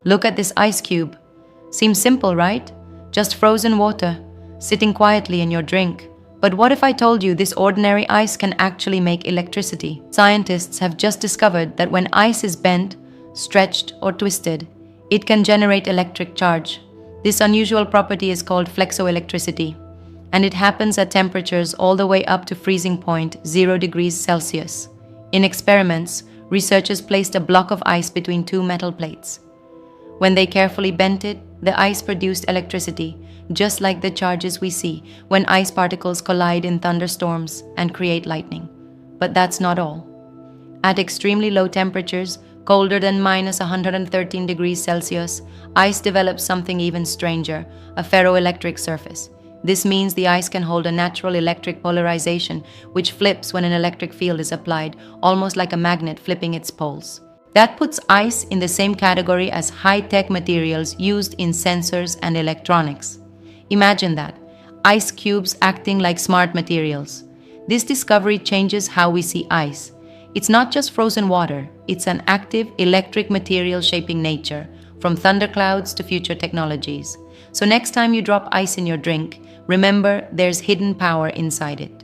Look at this ice cube. Seems simple, right? Just frozen water, sitting quietly in your drink. But what if I told you this ordinary ice can actually make electricity? Scientists have just discovered that when ice is bent, stretched, or twisted, it can generate electric charge. This unusual property is called flexoelectricity, and it happens at temperatures all the way up to freezing point 0 degrees Celsius. In experiments, researchers placed a block of ice between two metal plates. When they carefully bent it, the ice produced electricity, just like the charges we see when ice particles collide in thunderstorms and create lightning. But that's not all. At extremely low temperatures, colder than minus 113 degrees Celsius, ice develops something even stranger, a ferroelectric surface. This means the ice can hold a natural electric polarization, which flips when an electric field is applied, almost like a magnet flipping its poles. That puts ice in the same category as high-tech materials used in sensors and electronics. Imagine that, ice cubes acting like smart materials. This discovery changes how we see ice. It's not just frozen water, it's an active electric material shaping nature, from thunderclouds to future technologies. So next time you drop ice in your drink, remember there's hidden power inside it.